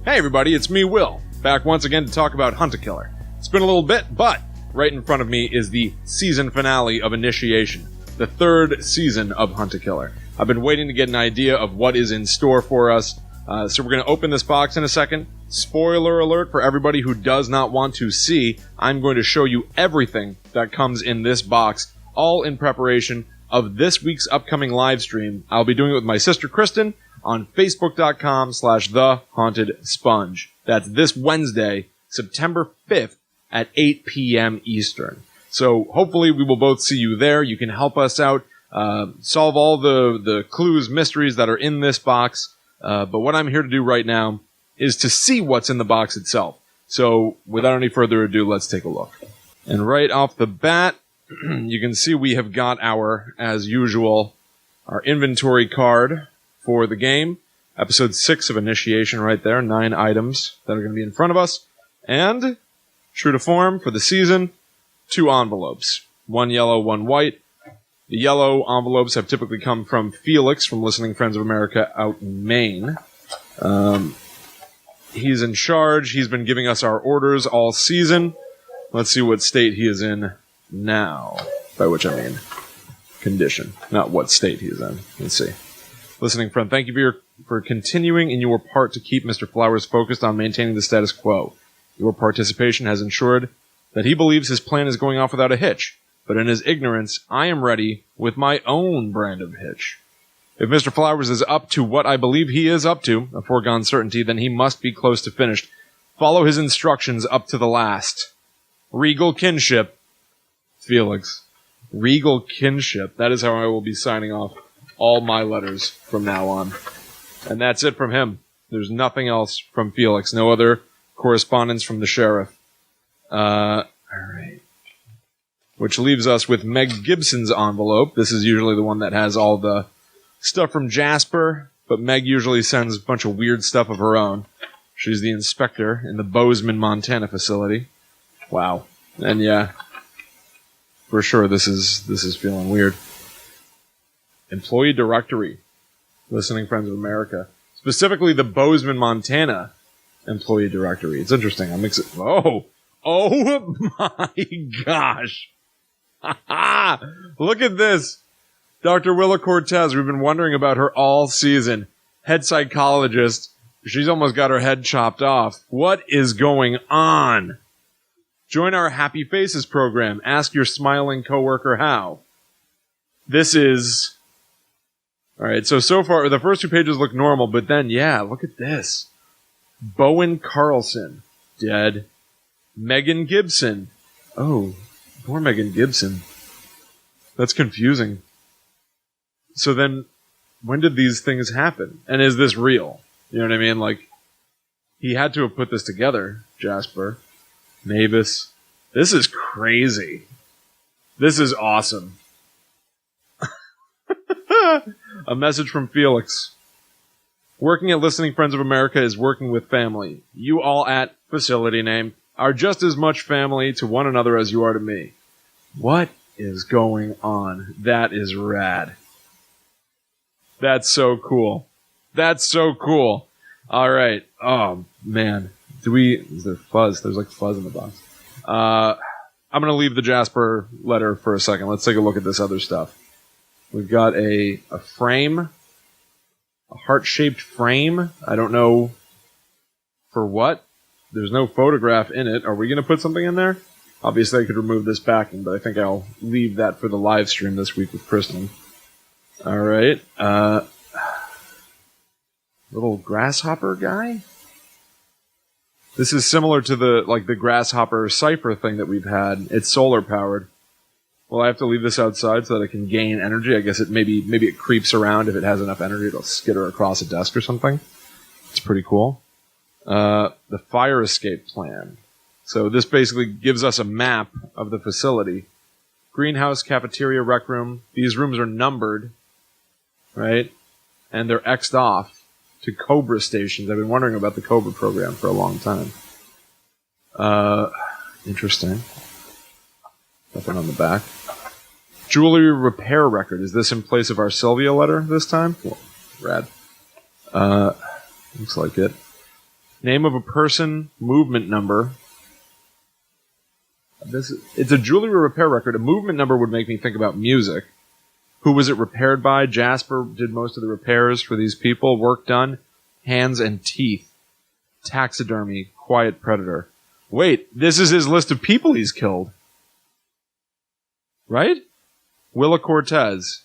Hey everybody, it's me, Will, back once again to talk about Hunt-A-Killer. It's been a little bit, but right in front of me is the season finale of Initiation, the third season of Hunt-A-Killer. I've been waiting to get an idea of what is in store for us, so we're going to open this box in a second. Spoiler alert for everybody who does not want to see, I'm going to show you everything that comes in this box, all in preparation of this week's upcoming live stream. I'll be doing it with my sister Kristen on facebook.com/thehauntedSponge. That's this Wednesday, September 5th at 8 p.m. Eastern. So hopefully we will both see you there. You can help us out, solve all the clues, mysteries that are in this box. But what I'm here to do right now is to see what's in the box itself. So without any further ado, let's take a look. And right off the bat, you can see we have got as usual, our inventory card for the game. Episode 6 of Initiation right there. 9 items that are going to be in front of us. And, true to form, for the season, 2 envelopes. 1 yellow, 1 white. The yellow envelopes have typically come from Felix from Listening Friends of America out in Maine. He's in charge. He's been giving us our orders all season. Let's see what state he is in now. By which I mean condition, not what state he is in. Let's see. Listening friend, thank you for continuing in your part to keep Mr. Flowers focused on maintaining the status quo. Your participation has ensured that he believes his plan is going off without a hitch, but in his ignorance, I am ready with my own brand of hitch. If Mr. Flowers is up to what I believe he is up to, a foregone certainty, then he must be close to finished. Follow his instructions up to the last. Regal kinship. Felix. Regal kinship. That is how I will be signing off all my letters from now on. And that's it from him. There's nothing else from Felix. No other correspondence from the sheriff. Alright. Which leaves us with Meg Gibson's envelope. This is usually the one that has all the stuff from Jasper, but Meg usually sends a bunch of weird stuff of her own. She's the inspector in the Bozeman, Montana facility. Wow. And yeah, for sure this is feeling weird. Employee directory. Listening Friends of America. Specifically the Bozeman, Montana employee directory. It's interesting. I'm excited. Oh my gosh. Look at this. Dr. Willa Cortez. We've been wondering about her all season. Head psychologist. She's almost got her head chopped off. What is going on? Join our Happy Faces program. Ask your smiling coworker how. This is... Alright, so far, the first 2 pages look normal, but then, yeah, look at this. Bowen Carlson. Dead. Megan Gibson. Oh, poor Megan Gibson. That's confusing. So then, when did these things happen? And is this real? You know what I mean? Like, he had to have put this together, Jasper. Mavis. This is crazy. This is awesome. A message from Felix. Working at Listening Friends of America is working with family. You all at facility name are just as much family to one another as you are to me. What is going on? That is rad. That's so cool. That's so cool. Alright. Oh, man. Is there fuzz? There's like fuzz in the box. I'm going to leave the Jasper letter for a second. Let's take a look at this other stuff. We've got a frame. A heart-shaped frame. I don't know for what. There's no photograph in it. Are we going to put something in there? Obviously, I could remove this backing, but I think I'll leave that for the live stream this week with Kristen. Alright. Little grasshopper guy? This is similar to the grasshopper cipher thing that we've had. It's solar powered. Well, I have to leave this outside so that it can gain energy. I guess maybe it creeps around. If it has enough energy, it'll skitter across a desk or something. It's pretty cool. The fire escape plan. So this basically gives us a map of the facility. Greenhouse, cafeteria, rec room. These rooms are numbered, right? And they're X'd off to Cobra stations. I've been wondering about the Cobra program for a long time. Interesting. Nothing on the back. Jewelry repair record. Is this in place of our Sylvia letter this time? Well, rad. Looks like it. Name of a person, movement number. It's a jewelry repair record. A movement number would make me think about music. Who was it repaired by? Jasper did most of the repairs for these people. Work done. Hands and teeth. Taxidermy. Quiet predator. Wait, this is his list of people he's killed. Right? Willa Cortez.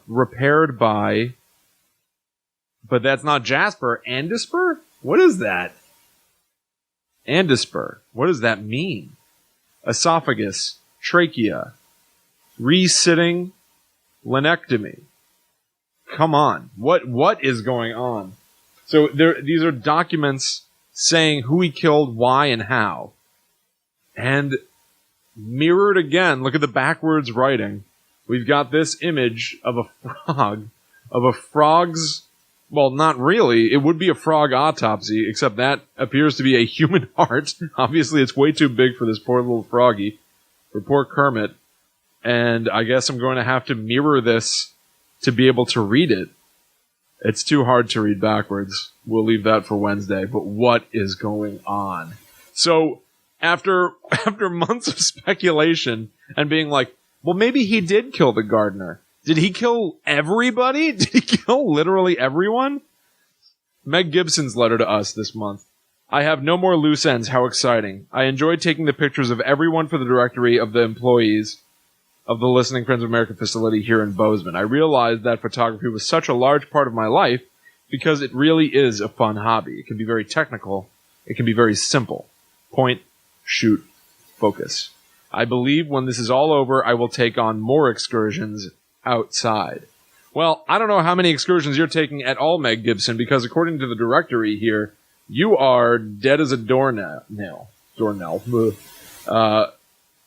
Repaired by... But that's not Jasper. Andisper? What is that? Andisper. What does that mean? Esophagus. Trachea. Resitting. Laminectomy. Come on. What is going on? So these are documents saying who he killed, why, and how. And mirrored again, look at the backwards writing. We've got this image of a frog. Of a frog's... Well, not really. It would be a frog autopsy, except that appears to be a human heart. Obviously, it's way too big for this poor little froggy. For poor Kermit. And I guess I'm going to have to mirror this to be able to read it. It's too hard to read backwards. We'll leave that for Wednesday. But what is going on? So, after months of speculation and being like, well, maybe he did kill the gardener. Did he kill everybody? Did he kill literally everyone? Meg Gibson's letter to us this month. I have no more loose ends. How exciting. I enjoyed taking the pictures of everyone for the directory of the employees of the Listening Friends of America facility here in Bozeman. I realized that photography was such a large part of my life because it really is a fun hobby. It can be very technical. It can be very simple. Point, shoot, focus. I believe when this is all over, I will take on more excursions outside. Well, I don't know how many excursions you're taking at all, Meg Gibson, because according to the directory here, you are dead as a doornail.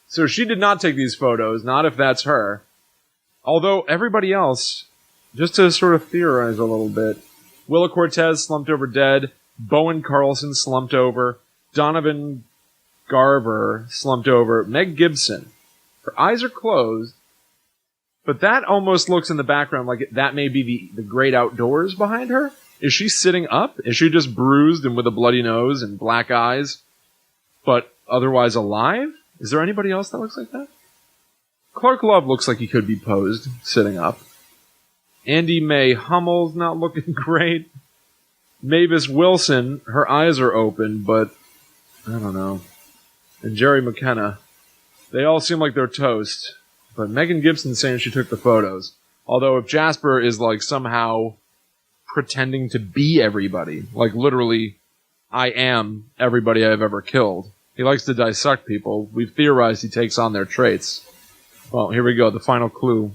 So she did not take these photos, not if that's her. Although everybody else, just to sort of theorize a little bit, Willa Cortez slumped over dead, Bowen Carlson slumped over, Donovan Garver slumped over, Meg Gibson. Her eyes are closed, but that almost looks in the background like that may be the great outdoors behind her. Is she sitting up? Is she just bruised and with a bloody nose and black eyes, but otherwise alive? Is there anybody else that looks like that? Clark Love looks like he could be posed, sitting up. Andy Mae Hummel's not looking great. Mavis Wilson, her eyes are open, but I don't know. And Jerry McKenna, they all seem like they're toast. But Megan Gibson's saying she took the photos. Although if Jasper is like somehow pretending to be everybody, like literally, I am everybody I've ever killed. He likes to dissect people. We've theorized he takes on their traits. Well, here we go. The final clue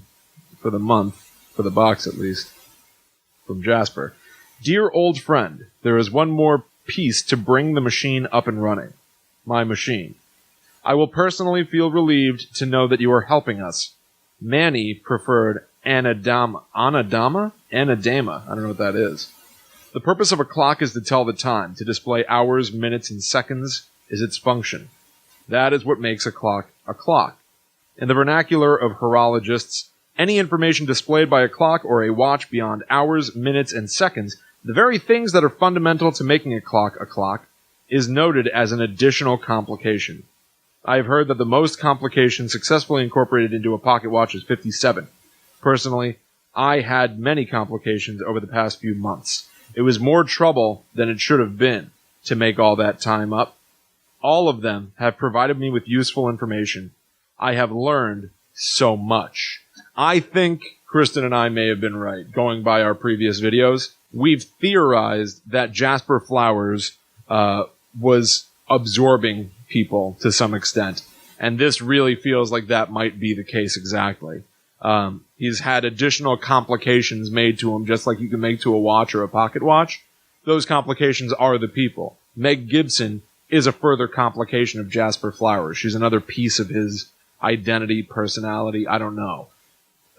for the month, for the box at least, from Jasper. Dear old friend, there is one more piece to bring the machine up and running. My machine. I will personally feel relieved to know that you are helping us. Manny preferred anadama. Anadama? Anadama. I don't know what that is. The purpose of a clock is to tell the time. To display hours, minutes, and seconds is its function. That is what makes a clock a clock. In the vernacular of horologists, any information displayed by a clock or a watch beyond hours, minutes, and seconds, the very things that are fundamental to making a clock, is noted as an additional complication. I have heard that the most complication successfully incorporated into a pocket watch is 57. Personally, I had many complications over the past few months. It was more trouble than it should have been to make all that time up. All of them have provided me with useful information. I have learned so much. I think Kristen and I may have been right, going by our previous videos. We've theorized that Jasper Flowers was absorbing people to some extent. And this really feels like that might be the case exactly. He's had additional complications made to him, just like you can make to a watch or a pocket watch. Those complications are the people. Meg Gibson is a further complication of Jasper Flowers. She's another piece of his identity, personality, I don't know.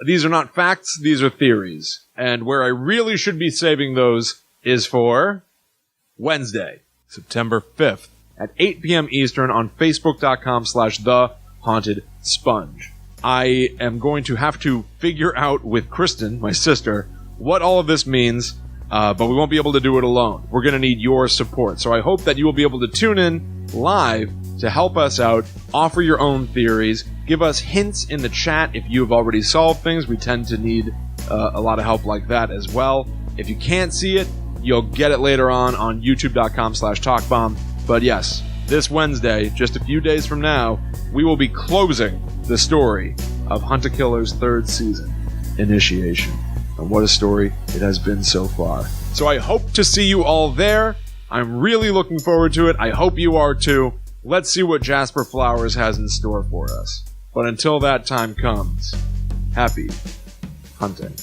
These are not facts, these are theories. And where I really should be saving those is for Wednesday, September 5th. At 8 p.m. Eastern on Facebook.com/TheHauntedSponge. I am going to have to figure out with Kristen, my sister, what all of this means. but we won't be able to do it alone. We're going to need your support. So I hope that you will be able to tune in live to help us out, offer your own theories, give us hints in the chat if you have already solved things. We tend to need a lot of help like that as well. If you can't see it, you'll get it later on youtube.com/talkbomb. But yes, this Wednesday, just a few days from now, we will be closing the story of Hunt a Killer's 3rd season, Initiation. And what a story it has been so far. So I hope to see you all there. I'm really looking forward to it. I hope you are too. Let's see what Jasper Flowers has in store for us. But until that time comes, happy hunting.